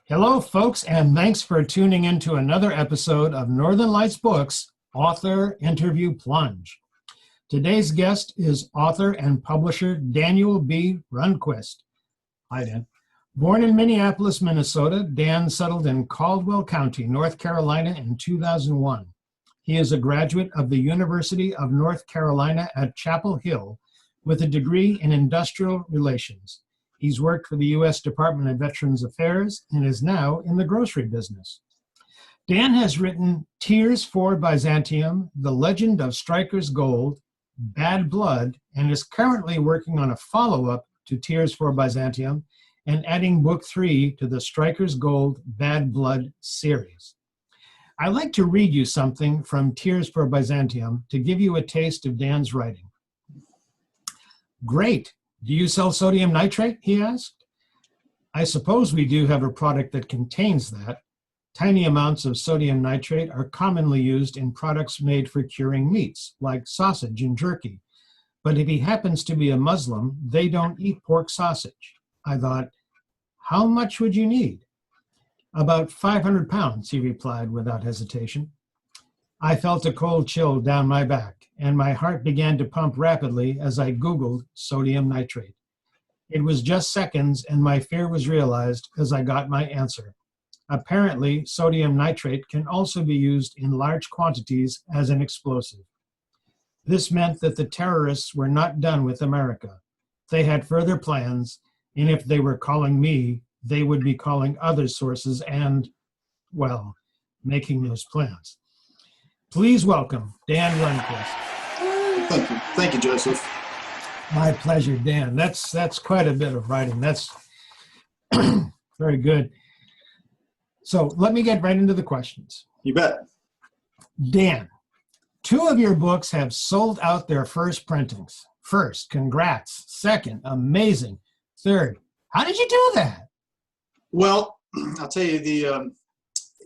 Hello, folks, and thanks for tuning in to another episode of Northern Lights Books Author Interview Plunge. Today's guest is author and publisher Daniel B. Rundquist. Hi, Dan. Born in Minneapolis, Minnesota, Dan settled in Caldwell County, North Carolina in 2001. He is a graduate of the University of North Carolina at Chapel Hill with a degree in industrial relations. He's worked for the U.S. Department of Veterans Affairs and is now in the grocery business. Dan has written Tears for Byzantium, The Legend of Stryker's Gold, Bad Blood, and is currently working on a follow-up to Tears for Byzantium and adding book 3 to the Stryker's Gold, Bad Blood series. I'd like to read you something from Tears for Byzantium to give you a taste of Dan's writing. Great. Do you sell sodium nitrate? He asked. I suppose we do have a product that contains that. Tiny amounts of sodium nitrate are commonly used in products made for curing meats, like sausage and jerky. But if he happens to be a Muslim, they don't eat pork sausage. I thought, how much would you need? About 500 pounds, he replied without hesitation. I felt a cold chill down my back, and my heart began to pump rapidly as I Googled sodium nitrate. It was just seconds, and my fear was realized as I got my answer. Apparently, sodium nitrate can also be used in large quantities as an explosive. This meant that the terrorists were not done with America. They had further plans, and if they were calling me, they would be calling other sources and, well, making those plans. Please welcome Dan Rundquist. Thank you. Thank you, Joseph. My pleasure, Dan. That's quite a bit of writing. That's very good. So let me get right into the questions. You bet. Dan, 2 of your books have sold out their first printings. First, congrats. Second, amazing. Third, how did you do that? Well, I'll tell you,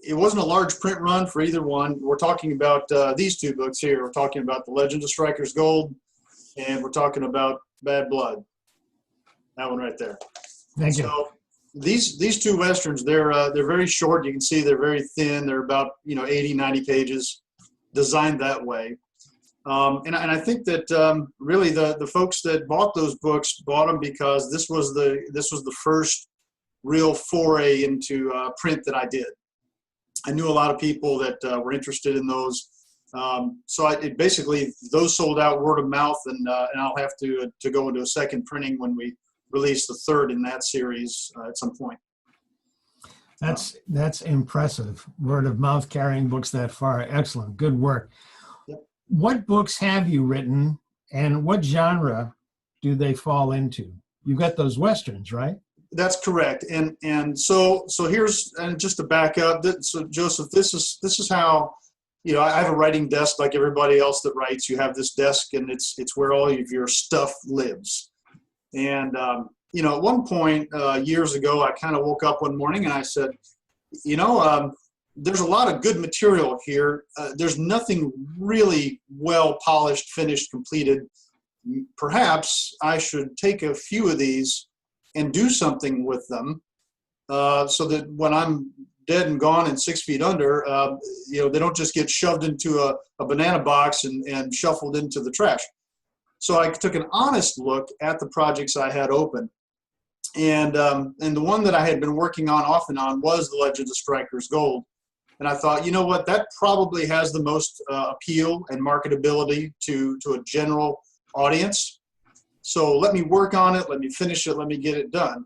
it wasn't a large print run for either one. We're talking about these 2 books here. We're talking about The Legend of Stryker's Gold, and we're talking about Bad Blood. That one right there. Thank you. So these 2 Westerns, they're very short. You can see they're very thin. They're about 80, 90 pages, designed that way. And I think that really the folks that bought those books bought them because this was the first real foray into print that I did. I knew a lot of people that were interested in those. So basically, those sold out word of mouth, and I'll have to go into a second printing when we release the 3rd in that series at some point. That's impressive. Word of mouth carrying books that far. Excellent. Good work. Yep. What books have you written, and what genre do they fall into? You got those Westerns, right? That's correct, and so here's, and just to back up, so Joseph, this is how, I have a writing desk like everybody else that writes. You have this desk, and it's where all of your stuff lives. And at one point years ago, I kind of woke up one morning and I said, there's a lot of good material here. There's nothing really well polished, finished, completed. Perhaps I should take a few of these and do something with them so that when I'm dead and gone and 6 feet under, they don't just get shoved into a banana box and shuffled into the trash. So I took an honest look at the projects I had open. And the one that I had been working on off and on was The Legend of Stryker's Gold. And I thought, you know what, that probably has the most appeal and marketability to a general audience. So let me work on it, let me finish it, let me get it done.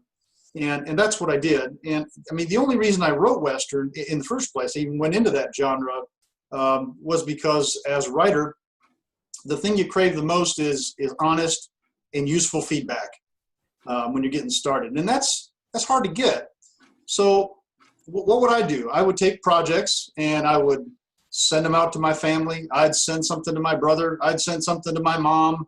And that's what I did. And I mean, the only reason I wrote Western in the first place, I even went into that genre, was because as a writer, the thing you crave the most is honest and useful feedback when you're getting started. And that's hard to get. So what would I do? I would take projects and I would send them out to my family. I'd send something to my brother. I'd send something to my mom.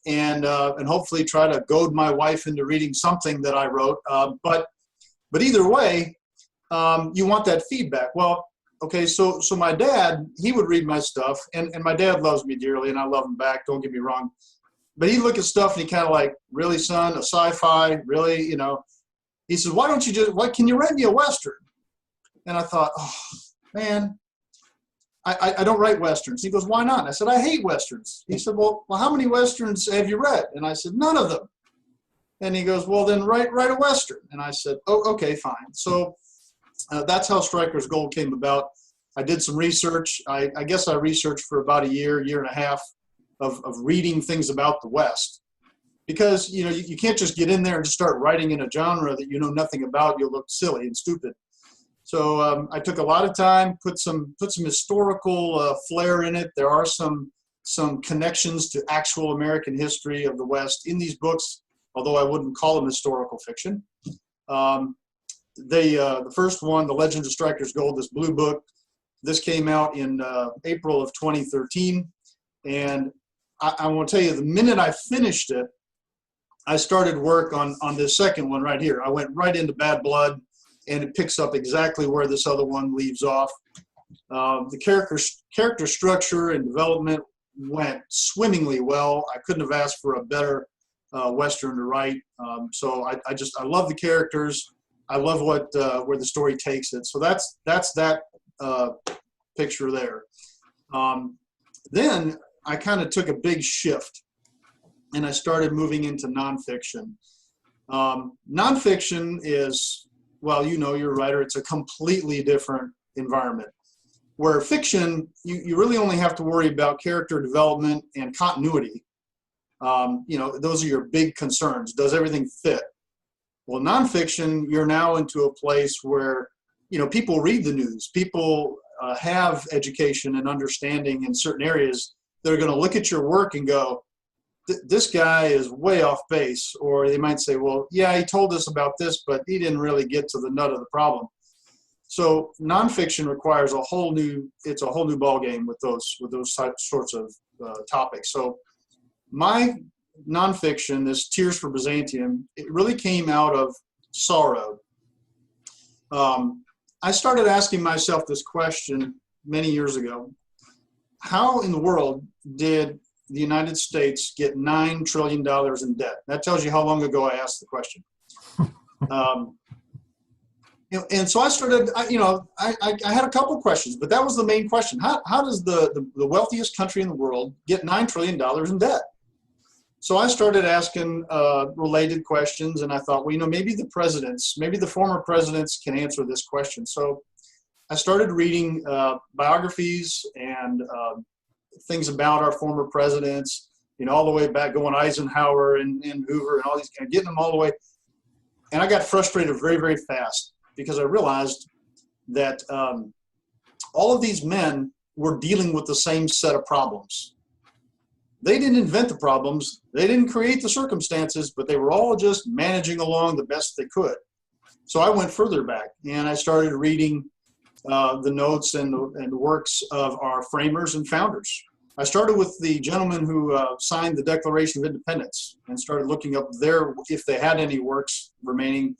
And hopefully try to goad my wife into reading something that I wrote. But either way, you want that feedback. Well, okay, so my dad, he would read my stuff, and my dad loves me dearly, and I love him back, don't get me wrong. But he'd look at stuff, and he kind of like, really, son, a sci-fi, really, He says, why can you write me a Western? And I thought, oh, man, I don't write Westerns. He goes, why not? And I said, I hate Westerns. He said, well, how many Westerns have you read? And I said, none of them. And he goes, well, then write a Western. And I said, oh, okay, fine. So that's how Stryker's Gold came about. I did some research. I guess I researched for about a year and a half of reading things about the West. Because, you know, you can't just get in there and just start writing in a genre that you know nothing about. You'll look silly and stupid. So I took a lot of time, put some historical flair in it. There are some connections to actual American history of the West in these books, although I wouldn't call them historical fiction. The first one, The Legend of Stryker's Gold, this blue book, this came out in April of 2013. And I want to tell you, the minute I finished it, I started work on this second one right here. I went right into Bad Blood, and it picks up exactly where this other one leaves off. The character structure and development went swimmingly well. I couldn't have asked for a better Western to write. So I love the characters. I love where the story takes it. So that's that picture there. Then I kind of took a big shift, and I started moving into nonfiction. Nonfiction is, well, you know, you're a writer, it's a completely different environment. Where fiction, you really only have to worry about character development and continuity. You know, those are your big concerns. Does everything fit? Well, nonfiction, you're now into a place where, you know, people read the news. People have education and understanding in certain areas. They're going to look at your work and go, this guy is way off base. Or they might say, well, yeah, he told us about this, but he didn't really get to the nut of the problem. So nonfiction requires a whole new ball game with those sorts of topics. So my nonfiction, this Tears for Byzantium, it really came out of sorrow. I started asking myself this question many years ago. How in the world did the United States get $9 trillion in debt? That tells you how long ago I asked the question. And so I started, I had a couple questions, but that was the main question. How does the wealthiest country in the world get $9 trillion in debt? So I started asking related questions, and I thought, well, you know, maybe the former presidents can answer this question. So I started reading biographies and things about our former presidents, you know, all the way back, going Eisenhower and Hoover and all these, kind of getting them all the way. And I got frustrated very, very fast because I realized that all of these men were dealing with the same set of problems. They didn't invent the problems. They didn't create the circumstances, but they were all just managing along the best they could. So I went further back, and I started reading the notes and the works of our framers and founders. I started with the gentleman who signed the Declaration of Independence and started looking up if they had any works remaining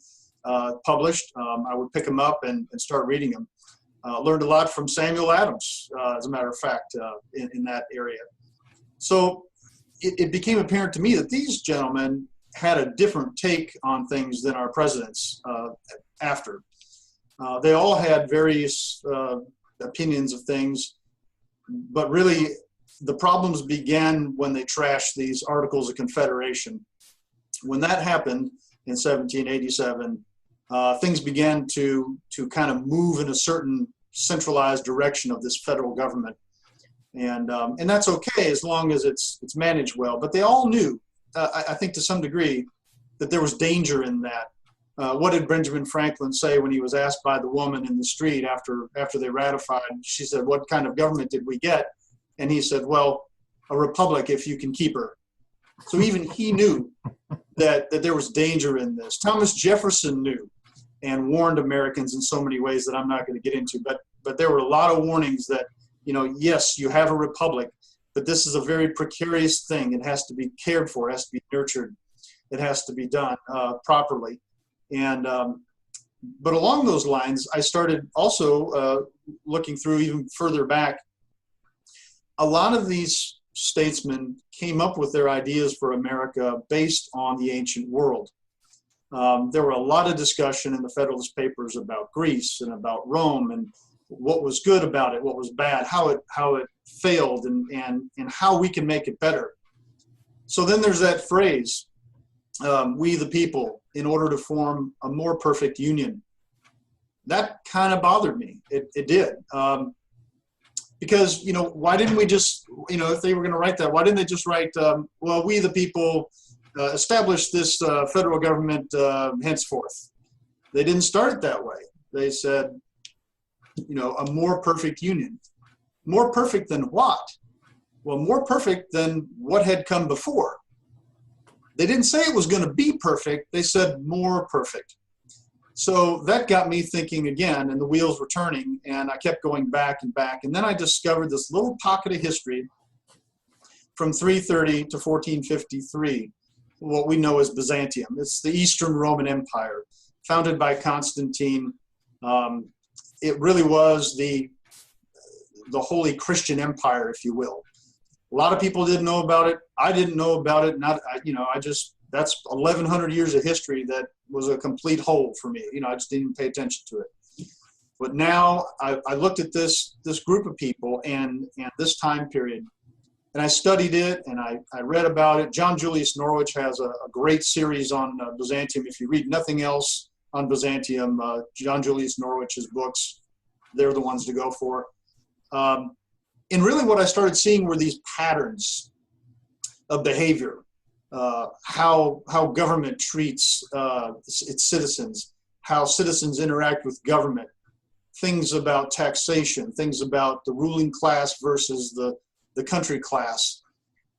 published. I would pick them up and start reading them. Learned a lot from Samuel Adams, as a matter of fact, in that area. So it became apparent to me that these gentlemen had a different take on things than our presidents after. They all had various opinions of things, but really the problems began when they trashed these Articles of Confederation. When that happened in 1787, things began to kind of move in a certain centralized direction of this federal government. And that's okay as long as it's managed well. But they all knew, I think to some degree, that there was danger in that. What did Benjamin Franklin say when he was asked by the woman in the street after they ratified? She said, what kind of government did we get? And he said, well, a republic if you can keep her. So even he knew that there was danger in this. Thomas Jefferson knew and warned Americans in so many ways that I'm not going to get into. But there were a lot of warnings that, you know, yes, you have a republic, but this is a very precarious thing. It has to be cared for. It has to be nurtured. It has to be done properly. And but along those lines, I started also looking through even further back. A lot of these statesmen came up with their ideas for America based on the ancient world. There were a lot of discussion in the Federalist Papers about Greece and about Rome and what was good about it, what was bad, how it failed, and how we can make it better. So then there's that phrase, we the people, in order to form a more perfect union. That kind of bothered me. It did. Because, why didn't we just, if they were going to write that, why didn't they just write, well, we the people establish this federal government henceforth? They didn't start it that way. They said, a more perfect union. More perfect than what? Well, more perfect than what had come before. They didn't say it was going to be perfect. They said more perfect. So that got me thinking again, and the wheels were turning, and I kept going back and back. And then I discovered this little pocket of history from 330 to 1453, what we know as Byzantium. It's the Eastern Roman Empire, founded by Constantine. It really was the Holy Christian Empire, if you will. A lot of people didn't know about it. I didn't know about it. That's 1,100 years of history that was a complete hole for me. I just didn't pay attention to it. But now I looked at this group of people and this time period, and I studied it and I read about it. John Julius Norwich has a great series on Byzantium. If you read nothing else on Byzantium, John Julius Norwich's books, they're the ones to go for. And really what I started seeing were these patterns of behavior, how government treats its citizens, how citizens interact with government, things about taxation, things about the ruling class versus the country class.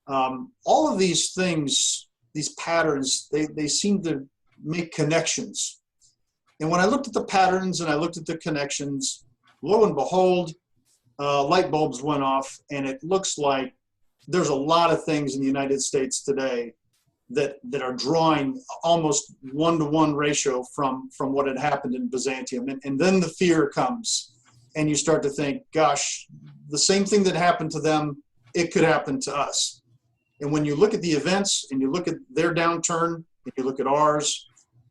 All of these things, these patterns, they seem to make connections. And when I looked at the patterns and I looked at the connections, lo and behold, light bulbs went off, and it looks like there's a lot of things in the United States today that are drawing almost 1-to-1 ratio from what had happened in Byzantium. And then the fear comes, and you start to think, gosh, the same thing that happened to them, it could happen to us. And when you look at the events and you look at their downturn and you look at ours,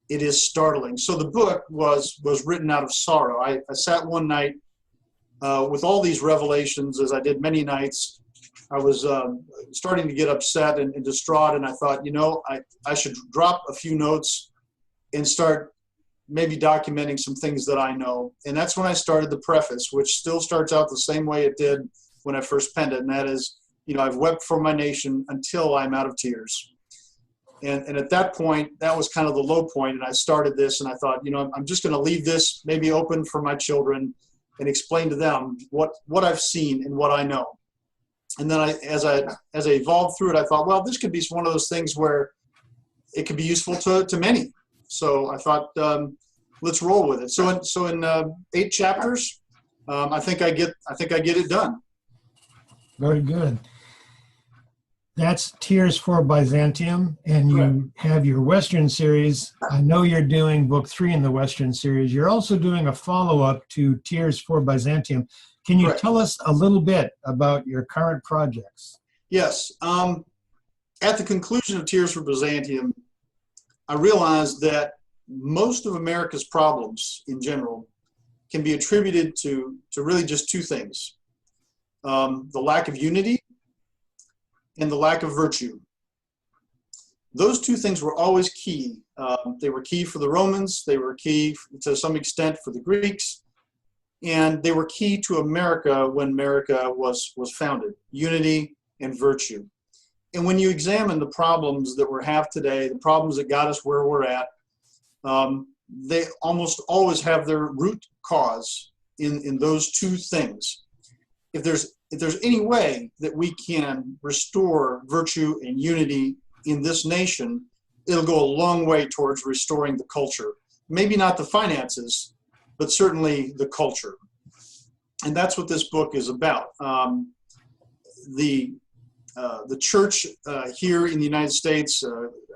it is startling. So the book was written out of sorrow. I sat one night with all these revelations, as I did many nights. I was starting to get upset and distraught, and I thought, I should drop a few notes and start maybe documenting some things that I know. And that's when I started the preface, which still starts out the same way it did when I first penned it, and that is, I've wept for my nation until I'm out of tears. And at that point, that was kind of the low point, and I started this, and I thought, I'm just going to leave this maybe open for my children and explain to them what I've seen and what I know. And then as I evolved through it, I thought, well, this could be one of those things where it could be useful to many. So I thought, let's roll with it. So in 8 chapters, I think I get it done. Very good. That's Tears for Byzantium, and you have your Western series. I know you're doing book 3 in the Western series. You're also doing a follow-up to Tears for Byzantium. Can you tell us a little bit about your current projects? Yes. At the conclusion of Tears for Byzantium, I realized that most of America's problems in general can be attributed to really just 2 things. The lack of unity and the lack of virtue. Those 2 things were always key. They were key for the Romans, they were key to some extent for the Greeks, and they were key to America when America was founded, unity and virtue. And when you examine the problems that we have today, the problems that got us where we're at, they almost always have their root cause in those 2 things. If there's any way that we can restore virtue and unity in this nation, it'll go a long way towards restoring the culture. Maybe not the finances, but certainly the culture. And that's what this book is about. The church here in the United States,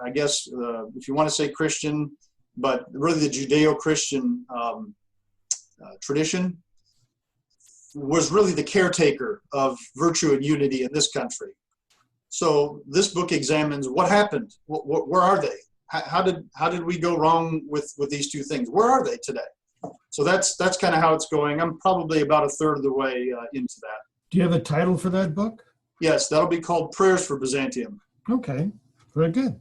I guess if you want to say Christian, but really the Judeo-Christian tradition, was really the caretaker of virtue and unity in this country. So this book examines what happened. Where are they? how did we go wrong with these two things? Where are they today? So that's kind of how it's going. I'm probably about a third of the way into that. Do you have a title for that book? Yes, that'll be called Prayers for Byzantium. Okay, very good.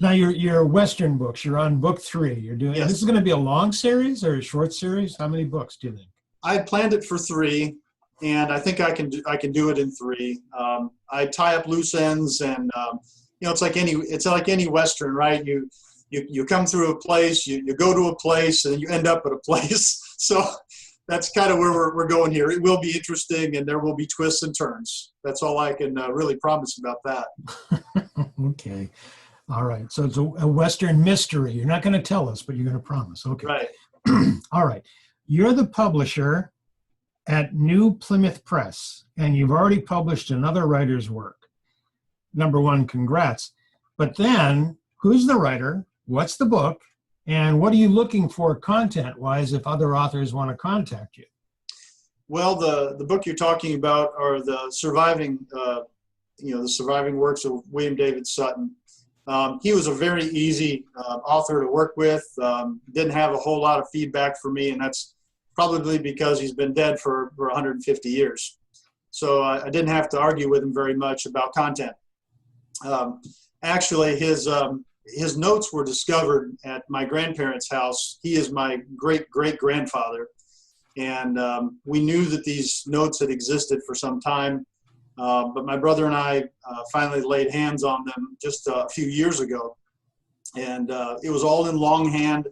Now your Western books, you're on book 3. You're doing, Yes. This is going to be a long series or a short series? How many books do you think? I had planned it for 3, and I think I can do it in 3. I tie up loose ends, and it's like any Western, right? You come through a place, you go to a place, and you end up at a place. So that's kind of where we're going here. It will be interesting, and there will be twists and turns. That's all I can really promise about that. Okay. All right. So it's a Western mystery. You're not going to tell us, but you're going to promise. Okay. Right. All right. You're the publisher at New Plymouth Press, and you've already published another writer's work. Number one, congrats. But then, who's the writer? What's the book? And what are you looking for content-wise if other authors want to contact you? Well, the book you're talking about are the surviving works of William David Sutton. He was a very easy author to work with. Didn't have a whole lot of feedback for me, and that's probably because he's been dead for 150 years. So I didn't have to argue with him very much about content. Actually, his notes were discovered at my grandparents' house. He is my great-great-grandfather, and we knew that these notes had existed for some time. But my brother and I finally laid hands on them just a few years ago. And it was all in longhand.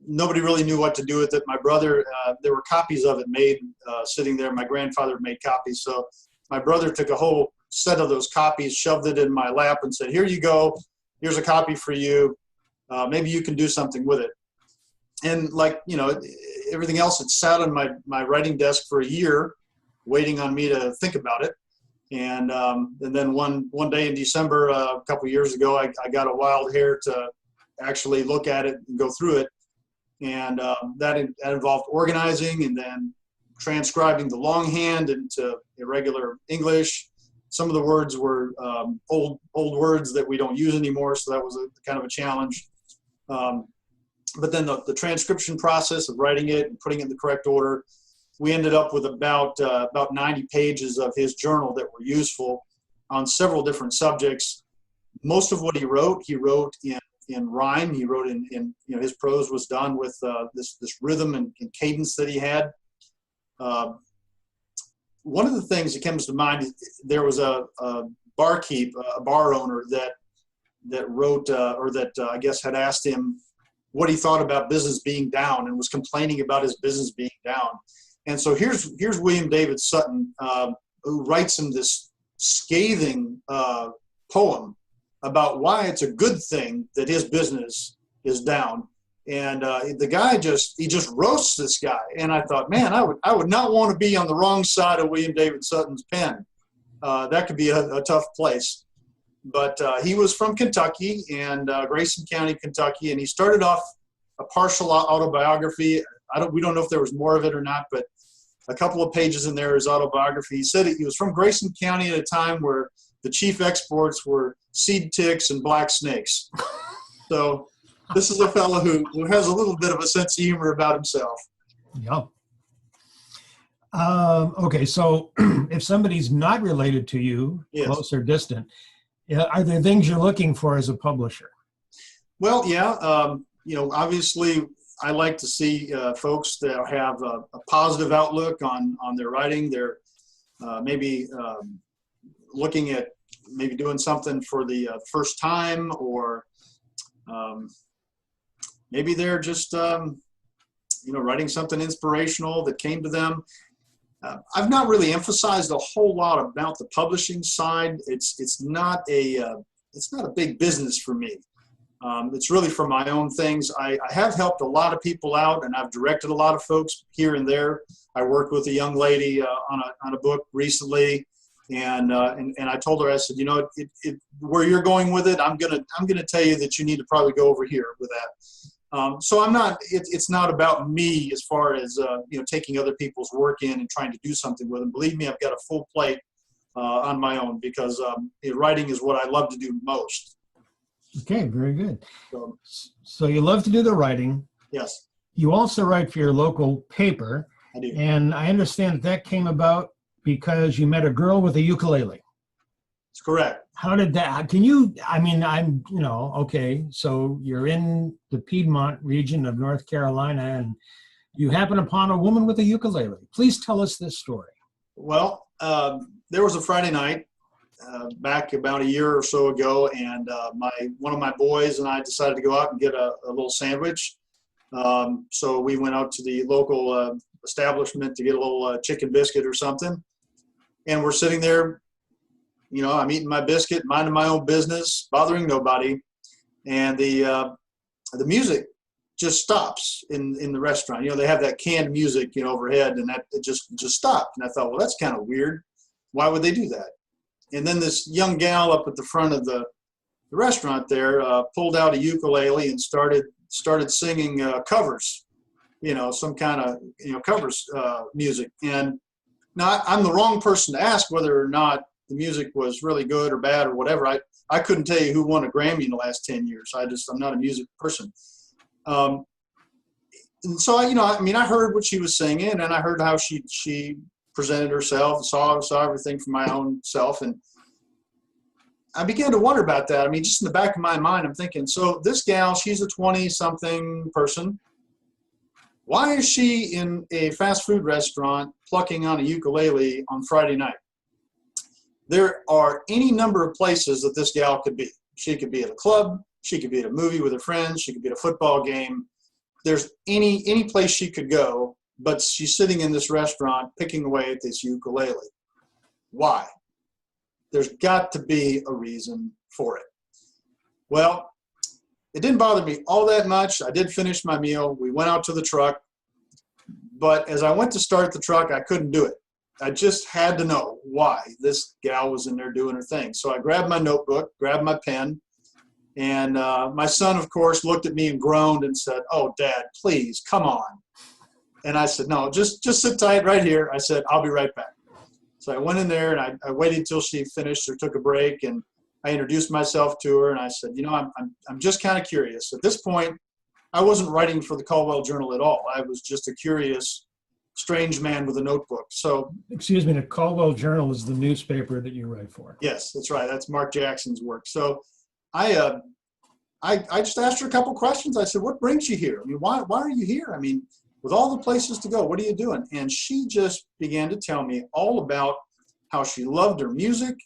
Nobody really knew what to do with it. My brother, there were copies of it made sitting there. My grandfather made copies. So my brother took a whole set of those copies, shoved it in my lap and said, "Here you go. Here's a copy for you. Maybe you can do something with it." And everything else, it sat on my writing desk for a year, waiting on me to think about it. And then one day in December, a couple years ago, I got a wild hair to actually look at it and go through it. And that involved organizing and then transcribing the longhand into irregular English. Some of the words were old words that we don't use anymore, so that was kind of a challenge. But then the transcription process of writing it and putting it in the correct order, we ended up with about 90 pages of his journal that were useful on several different subjects. Most of what he wrote in rhyme. He wrote in his prose was done with this rhythm and cadence that he had. One of the things that comes to mind is there was a barkeep, a bar owner that wrote I guess had asked him what he thought about business being down and was complaining about his business being down. And so here's William David Sutton, who writes him this scathing poem about why it's a good thing that his business is down. And the guy just roasts this guy. And I thought, man, I would not want to be on the wrong side of William David Sutton's pen. That could be a tough place. But he was from Kentucky and Grayson County, Kentucky, and he started off a partial autobiography. We don't know if there was more of it or not, but a couple of pages in there is autobiography. He said he was from Grayson County at a time where the chief exports were seed ticks and black snakes. So this is a fellow who has a little bit of a sense of humor about himself. Yeah. Okay, so if somebody's not related to you, yes, close or distant, are there things you're looking for as a publisher? Well, yeah. Obviously, I like to see folks that have a positive outlook on their writing. They're maybe looking at maybe doing something for the first time, or maybe they're just writing something inspirational that came to them. I've not really emphasized a whole lot about the publishing side. It's not a big business for me. It's really for my own things. I have helped a lot of people out, and I've directed a lot of folks here and there. I worked with a young lady on a book recently, and I told her, I said, where you're going with it, I'm gonna tell you that you need to probably go over here with that. So I'm not. It's not about me as far as taking other people's work in and trying to do something with them. Believe me, I've got a full plate on my own because writing is what I love to do most. Okay, very good. So, So you love to do the writing. yes, You also write for your local paper, I do. and I understand that came about because you met a girl with a ukulele. It's correct. How did that, can you, I mean, okay, so you're in the Piedmont region of North Carolina and you happen upon a woman with a ukulele. Please tell us this story. Well, there was a Friday night back about a year or so ago, and one of my boys and I decided to go out and get a little sandwich. So we went out to the local establishment to get a little chicken biscuit or something. And we're sitting there, I'm eating my biscuit, minding my own business, bothering nobody. And the music just stops in the restaurant. They have that canned music, overhead, and that it just stopped. And I thought, well, that's kind of weird. Why would they do that? And then this young gal up at the front of the restaurant there pulled out a ukulele and started singing covers, some kind of covers music. And now I'm the wrong person to ask whether or not the music was really good or bad or whatever. I couldn't tell you who won a Grammy in the last 10 years. I'm not a music person. And so I heard what she was singing, and I heard how she presented herself, saw everything for my own self, and I began to wonder about that. Just in the back of my mind, I'm thinking, so this gal, she's a 20-something person. Why is she in a fast food restaurant plucking on a ukulele on Friday night? There are any number of places that this gal could be. She could be at a club. She could be at a movie with her friends. She could be at a football game. There's any place she could go, but she's sitting in this restaurant picking away at this ukulele. Why? There's got to be a reason for it. Well, it didn't bother me all that much. I did finish my meal. We went out to the truck. But as I went to start the truck, I couldn't do it. I just had to know why this gal was in there doing her thing. So I grabbed my notebook, grabbed my pen, and my son, of course, looked at me and groaned and said, "Oh, Dad, please, come on." And I said, "No, just sit tight right here." I said, "I'll be right back." So I went in there, and I waited till she finished or took a break, and I introduced myself to her, and I said, I'm just kind of curious. At this point, I wasn't writing for the Caldwell Journal at all. I was just a curious, strange man with a notebook. So, excuse me, the Caldwell Journal is the newspaper that you write for. Yes, that's right. That's Mark Jackson's work. So I just asked her a couple questions. I said, "What brings you here? Why are you here? With all the places to go, what are you doing?" And she just began to tell me all about how she loved her music,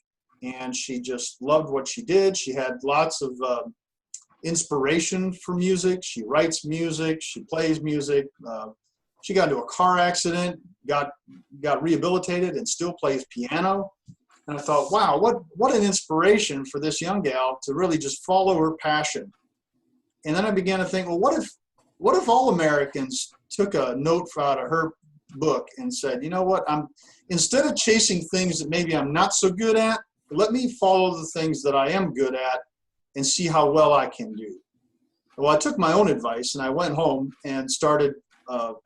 and she just loved what she did. She had lots of inspiration for music. She writes music. She plays music. She got into a car accident, got rehabilitated, and still plays piano. And I thought, wow, what an inspiration for this young gal to really just follow her passion. And then I began to think, well, what if all Americans took a note out of her book and said, you know what, instead of chasing things that maybe I'm not so good at, let me follow the things that I am good at and see how well I can do. Well, I took my own advice and I went home and started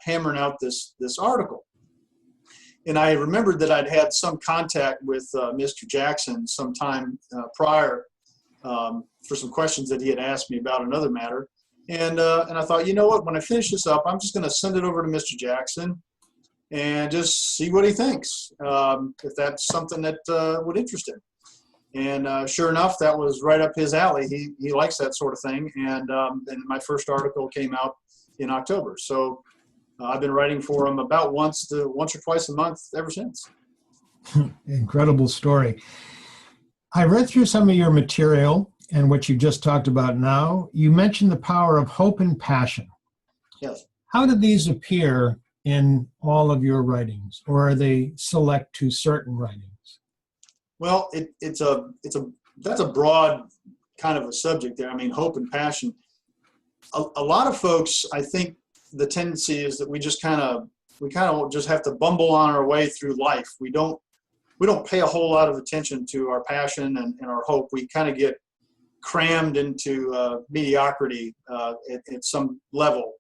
hammering out this article. And I remembered that I'd had some contact with Mr. Jackson sometime prior for some questions that he had asked me about another matter. And I thought, you know what, when I finish this up, I'm just going to send it over to Mr. Jackson and just see what he thinks, if that's something that would interest him. And sure enough, that was right up his alley. He likes that sort of thing. And my first article came out in October. So I've been writing for him about once or twice a month ever since. Incredible story. I read through some of your material and what you just talked about now. You mentioned the power of hope and passion. Yes. How did these appear in all of your writings, or are they select to certain writings? Well, that's a broad kind of a subject there. Hope and passion. A lot of folks, I think the tendency is that we kind of just have to bumble on our way through life. We don't pay a whole lot of attention to our passion and our hope. We kind of get crammed into mediocrity at some level,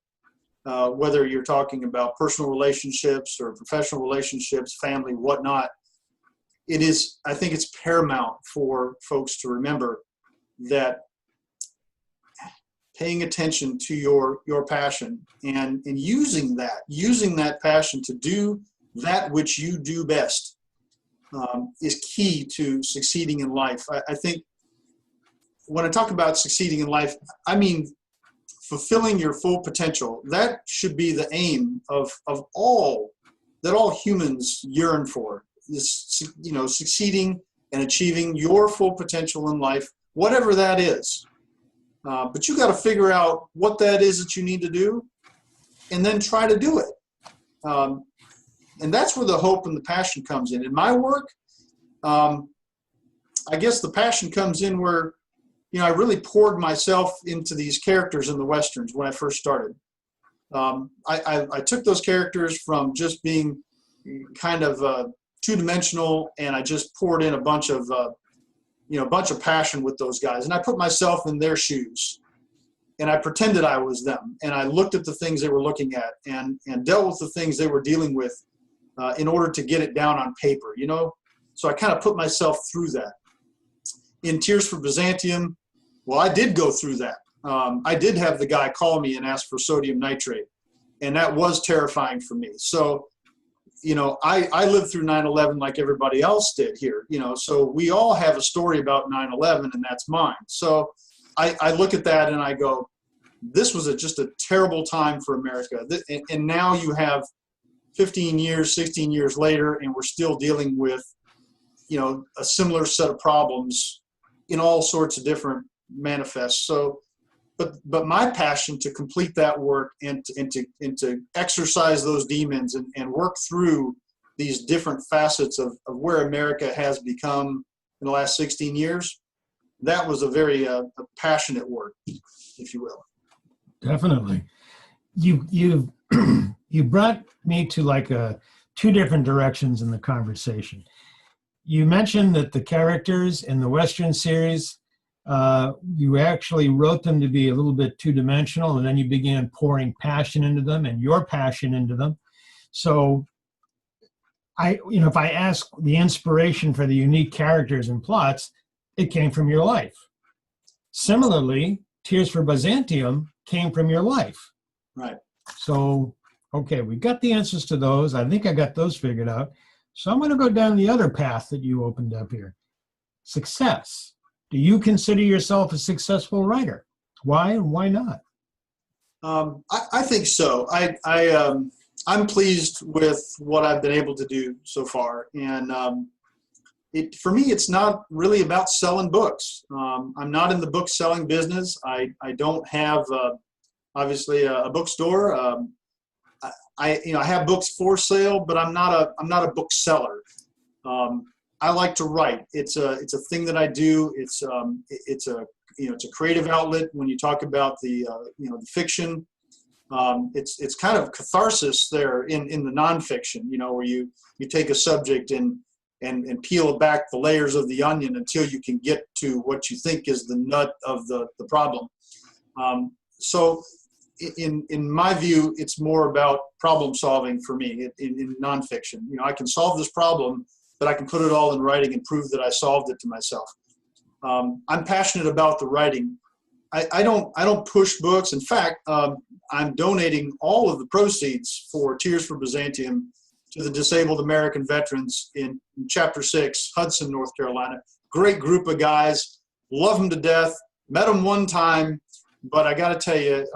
whether you're talking about personal relationships or professional relationships, family, whatnot. I think it's paramount for folks to remember that paying attention to your passion and using that passion to do that which you do best is key to succeeding in life. I think when I talk about succeeding in life, I mean fulfilling your full potential. That should be the aim of all humans yearn for, is, you know, succeeding and achieving your full potential in life, whatever that is. But you got to figure out what that is that you need to do and then try to do it. And that's where the hope and the passion comes in. In my work, I guess the passion comes in where, you know, I really poured myself into these characters in the Westerns when I first started. I took those characters from just being kind of two-dimensional, and I just poured in a bunch of passion with those guys. And I put myself in their shoes, and I pretended I was them. And I looked at the things they were looking at and dealt with the things they were dealing with in order to get it down on paper, you know? So I kind of put myself through that. In Tears for Byzantium, well, I did go through that. I did have the guy call me and ask for sodium nitrate, and that was terrifying for me. So, you know, I lived through 9/11 like everybody else did here, you know, so we all have a story about 9/11, and that's mine. So I look at that and I go, this was just a terrible time for America. And now you have 15 years, 16 years later, and we're still dealing with, you know, a similar set of problems in all sorts of different manifests. So, but my passion to complete that work and to exercise those demons and work through these different facets of where America has become in the last 16 years, that was a very passionate work, if you will. Definitely. You brought me to like two different directions in the conversation. You mentioned that the characters in the Western series, you actually wrote them to be a little bit two-dimensional, and then you began pouring passion into them and your passion into them. So if I ask the inspiration for the unique characters and plots, it came from your life. Similarly, Tears for Byzantium came from your life. Right. So, okay, we got the answers to those. I think I got those figured out. So I'm going to go down the other path that you opened up here. Success. Do you consider yourself a successful writer? Why and why not? I think so. I'm pleased with what I've been able to do so far. And for me, it's not really about selling books. I'm not in the book selling business. I don't have, obviously, a bookstore. I have books for sale, but I'm not a bookseller. I like to write. It's a thing that I do. It's a creative outlet. When you talk about the fiction, it's kind of catharsis there in the nonfiction. You know, where you take a subject and peel back the layers of the onion until you can get to what you think is the nut of the problem. So in my view, it's more about problem solving for me in nonfiction. You know, I can solve this problem, but I can put it all in writing and prove that I solved it to myself. I'm passionate about the writing. I don't push books. In fact, I'm donating all of the proceeds for Tears for Byzantium to the disabled American veterans in Chapter 6, Hudson, North Carolina. Great group of guys. Love them to death. Met them one time, but I got to tell you,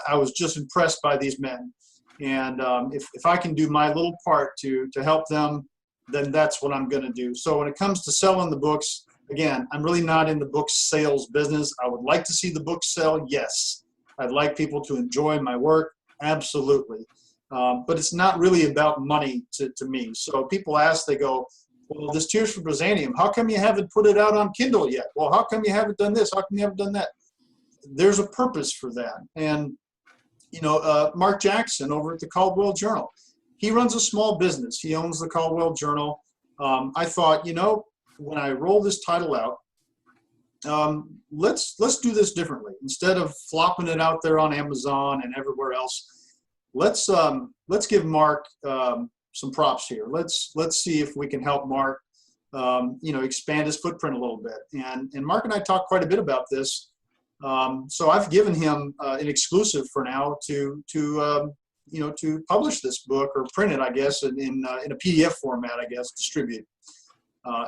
I was just impressed by these men. And if I can do my little part to help them, then that's what I'm going to do. So when it comes to selling the books, again, I'm really not in the book sales business. I would like to see the book sell, yes. I'd like people to enjoy my work, absolutely. But it's not really about money to me. So people ask, they go, well, this Tears for Byzantium, how come you haven't put it out on Kindle yet? Well, how come you haven't done this? How come you haven't done that? There's a purpose for that. And, Mark Jackson over at the Caldwell Journal, he runs a small business. He owns the Caldwell Journal. I thought, when I roll this title out, let's do this differently. Instead of flopping it out there on Amazon and everywhere else, let's give Mark some props here. Let's see if we can help Mark, expand his footprint a little bit. And Mark and I talked quite a bit about this. So I've given him an exclusive for now to publish this book, or print it, I guess, in a PDF format, I guess, distribute.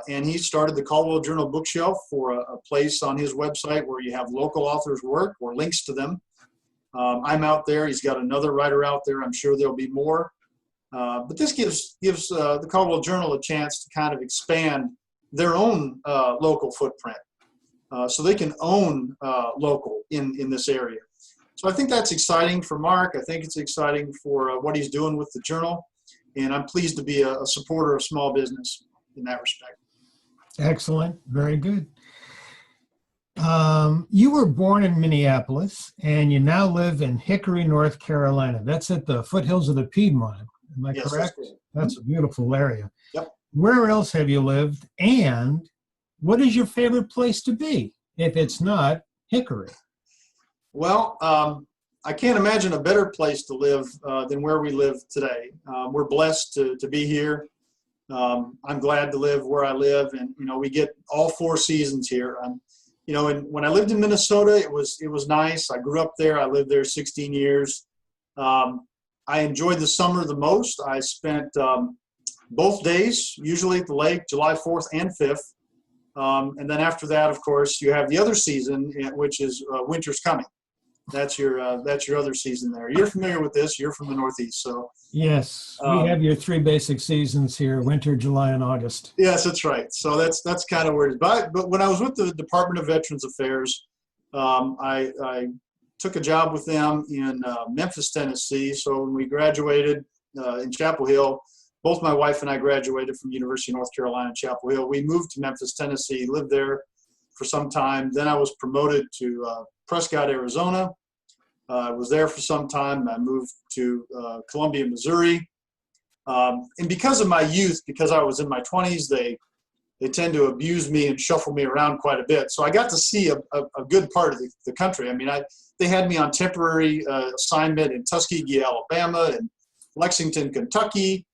And he started the Caldwell Journal bookshelf for a place on his website where you have local authors' work or links to them. I'm out there. He's got another writer out there. I'm sure there'll be more. But this gives the Caldwell Journal a chance to kind of expand their own local footprint, so they can own local in this area. So I think that's exciting for Mark. I think it's exciting for what he's doing with the journal, and I'm pleased to be a supporter of small business in that respect. Excellent. Very good. You were born in Minneapolis, and you now live in Hickory, North Carolina. That's at the foothills of the Piedmont. Am I correct? That's a beautiful area. Yep. Where else have you lived, and what is your favorite place to be, if it's not Hickory? Well, I can't imagine a better place to live than where we live today. We're blessed to be here. I'm glad to live where I live, and we get all 4 seasons here. And when I lived in Minnesota, it was nice. I grew up there. I lived there 16 years. I enjoyed the summer the most. I spent both days, usually at the lake, July 4th and 5th. And then after that, of course, you have the other season, which is winter's coming. That's your other season there. You're familiar with this. You're from the Northeast, so. Yes, we have your 3 basic seasons here: winter, July, and August. Yes, that's right. So that's kind of where it is. But when I was with the Department of Veterans Affairs, I took a job with them in Memphis, Tennessee. So when we graduated in Chapel Hill, both my wife and I graduated from University of North Carolina, Chapel Hill. We moved to Memphis, Tennessee, lived there for some time. Then I was promoted to Prescott, Arizona. I was there for some time. I moved to Columbia, Missouri. And because of my youth, because I was in my 20s, they tend to abuse me and shuffle me around quite a bit. So I got to see a good part of the country. I mean, they had me on temporary assignment in Tuskegee, Alabama, and Lexington, Kentucky.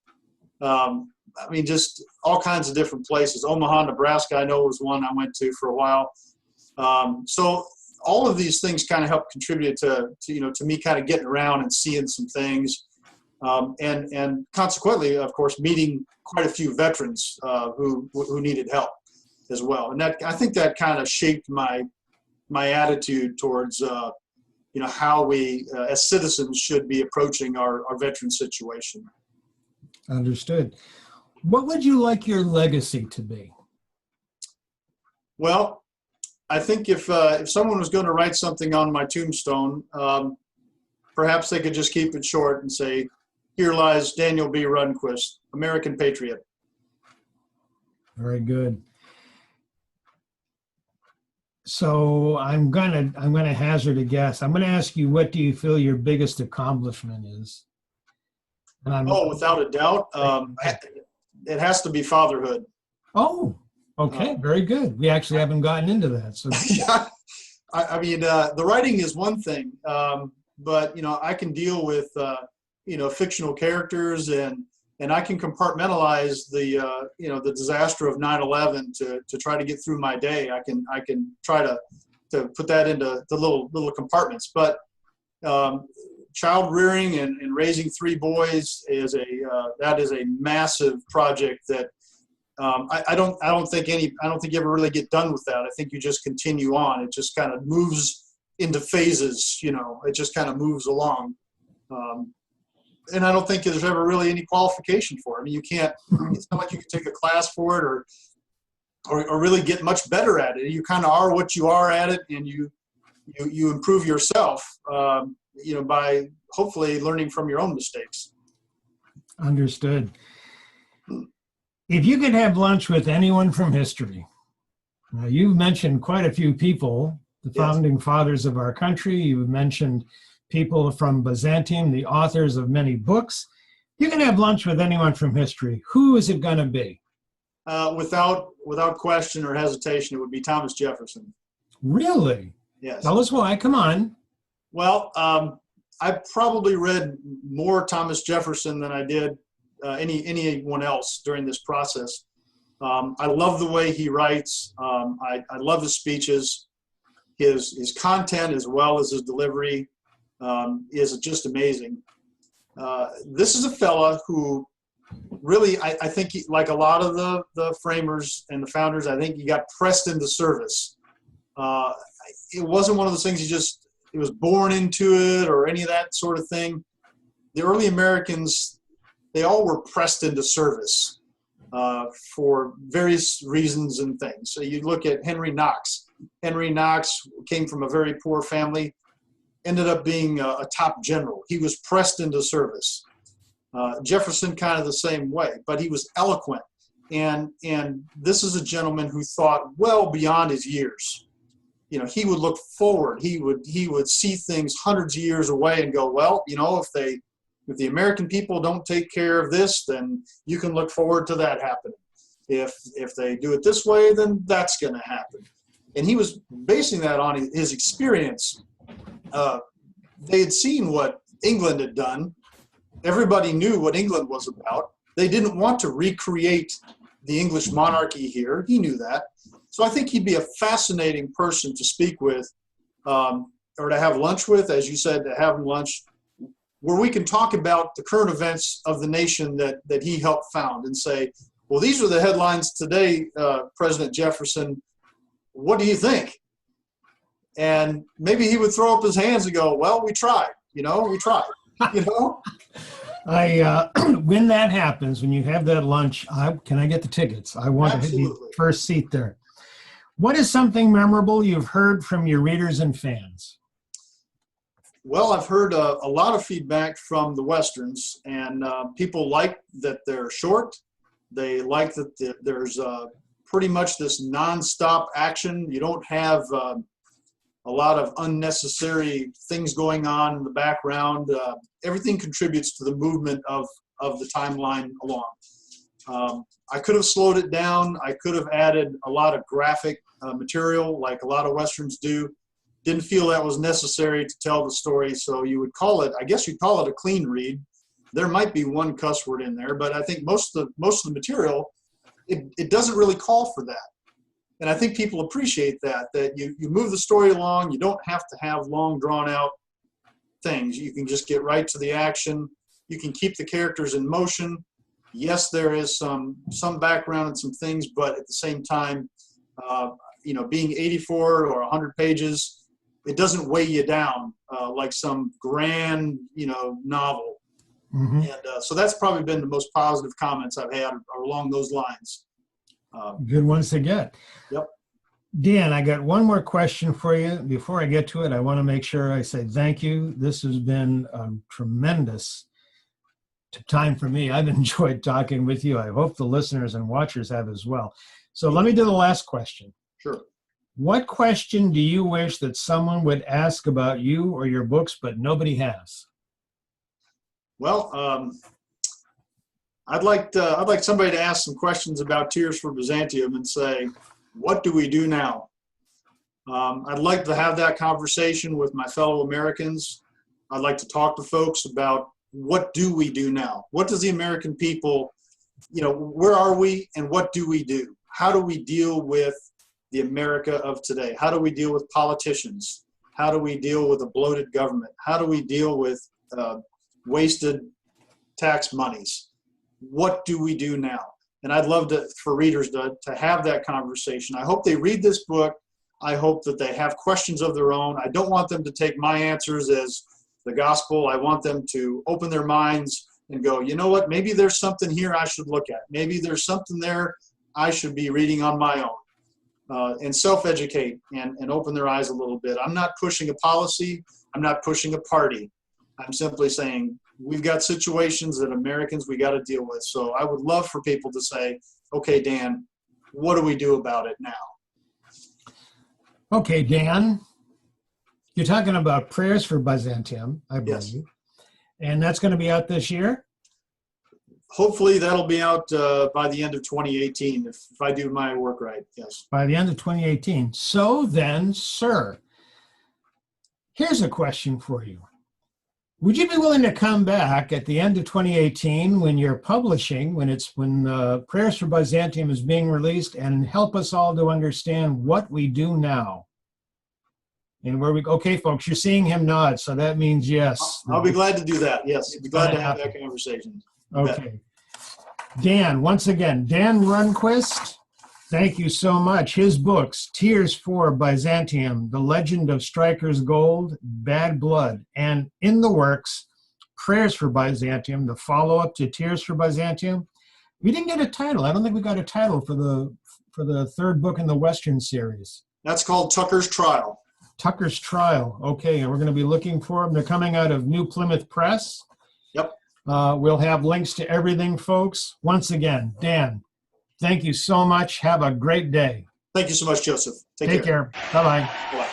I mean, just all kinds of different places. Omaha, Nebraska, I know was one I went to for a while. So all of these things kind of help contribute to me kind of getting around and seeing some things. And consequently, of course, meeting quite a few veterans who needed help as well. And I think that kind of shaped my attitude towards how we as citizens should be approaching our veteran situation. Understood. What would you like your legacy to be? Well, I think if someone was going to write something on my tombstone, perhaps they could just keep it short and say, "Here lies Daniel B. Rundquist, American patriot." Very good. So I'm gonna hazard a guess. I'm gonna ask you, what do you feel your biggest accomplishment is? Without a doubt, it has to be fatherhood. Oh, okay, very good. We actually haven't gotten into that. So yeah, I mean, the writing is one thing, but I can deal with fictional characters, and I can compartmentalize the disaster of 9/11 to try to get through my day. I can try to put that into the little compartments. But child rearing and raising 3 boys is a massive project that I don't think you ever really get done with that. I think you just continue on. It just kind of moves into phases. It just kind of moves along. And I don't think there's ever really any qualification for it. I mean, it's not like you can take a class for it or really get much better at it. You kind of are what you are at it, and you improve yourself, by hopefully learning from your own mistakes. Understood. If you could have lunch with anyone from history, now you've mentioned quite a few people, the founding fathers of our country. You've mentioned people from Byzantium, the authors of many books. You can have lunch with anyone from history. Who is it going to be? Without question or hesitation, it would be Thomas Jefferson. Really? Yes. Tell us why. Come on. Well, I probably read more Thomas Jefferson than I did anyone else during this process. I love the way he writes. I love his speeches. his content as well as his delivery is just amazing. This is a fella who really, I think, like a lot of the framers and the founders, I think he got pressed into service. It wasn't one of those things he was born into it or any of that sort of thing. The early Americans, they all were pressed into service for various reasons and things. So you look at Henry Knox. Henry Knox came from a very poor family, ended up being a top general. He was pressed into service. Jefferson kind of the same way, but he was eloquent. And this is a gentleman who thought well beyond his years. You know, he would look forward. He would see things hundreds of years away and go, well, you know, if the American people don't take care of this, then you can look forward to that happening. If they do it this way, then that's going to happen. And he was basing that on his experience. They had seen what England had done. Everybody knew what England was about. They didn't want to recreate the English monarchy here. He knew that. So I think he'd be a fascinating person to speak with, or to have lunch with, as you said, to have lunch, where we can talk about the current events of the nation that he helped found and say, well, these are the headlines today, President Jefferson. What do you think? And maybe he would throw up his hands and go, well, we tried, we tried, When that happens, when you have that lunch, can I get the tickets? I want Absolutely. to hit the first seat there. What is something memorable you've heard from your readers and fans? Well, I've heard a lot of feedback from the Westerns, and people like that they're short. They like that there's pretty much this nonstop action. You don't have a lot of unnecessary things going on in the background. Everything contributes to the movement of the timeline along. I could have slowed it down. I could have added a lot of graphic material like a lot of Westerns do. Didn't feel that was necessary to tell the story, so you would call it, I guess you'd call it a clean read. There might be one cuss word in there, but I think most of the material, it doesn't really call for that. And I think people appreciate that you move the story along. You don't have to have long, drawn-out things. You can just get right to the action. You can keep the characters in motion. Yes, there is some background and some things, but at the same time, being 84 or 100 pages, it doesn't weigh you down like some grand, novel. Mm-hmm. And so that's probably been the most positive comments I've had along those lines. Good ones to get. Yep. Dan, I got one more question for you. Before I get to it, I want to make sure I say thank you. This has been tremendous time for me. I've enjoyed talking with you. I hope the listeners and watchers have as well. So let me do the last question. Sure. What question do you wish that someone would ask about you or your books, but nobody has? Well, I'd like somebody to ask some questions about Tears for Byzantium and say, what do we do now? I'd like to have that conversation with my fellow Americans. I'd like to talk to folks about what do we do now? What does the American people, where are we and what do we do? How do we deal with the America of today? How do we deal with politicians? How do we deal with a bloated government? How do we deal with wasted tax monies? What do we do now? And I'd love for readers to have that conversation. I hope they read this book. I hope that they have questions of their own. I don't want them to take my answers as the gospel. I want them to open their minds and go, you know what, maybe there's something here I should look at. Maybe there's something there I should be reading on my own. And self-educate and open their eyes a little bit. I'm not pushing a policy. I'm not pushing a party. I'm simply saying we've got situations that Americans we got to deal with. So I would love for people to say, okay, Dan, what do we do about it now? Okay, Dan, you're talking about Prayers for Byzantium, I believe. Yes. And that's going to be out this year? Hopefully that'll be out by the end of 2018 if I do my work right, yes. By the end of 2018. So then, sir, here's a question for you. Would you be willing to come back at the end of 2018 when you're publishing, when Prayers for Byzantium is being released, and help us all to understand what we do now? And where we okay, folks, you're seeing him nod, so that means yes. I'll be glad to do that. Yes, be glad to have happen. that conversation. Okay. Dan, once again, Dan Rundquist, thank you so much. His books, Tears for Byzantium, The Legend of Striker's Gold, Bad Blood, and in the works, Prayers for Byzantium, the follow-up to Tears for Byzantium. We didn't get a title. I don't think we got a title for the third book in the Western series. That's called Tucker's Trial. Tucker's Trial. Okay, and we're going to be looking for them. They're coming out of New Plymouth Press. Yep. We'll have links to everything, folks. Once again, Dan, thank you so much. Have a great day. Thank you so much, Joseph. Take care. Bye-bye. Bye.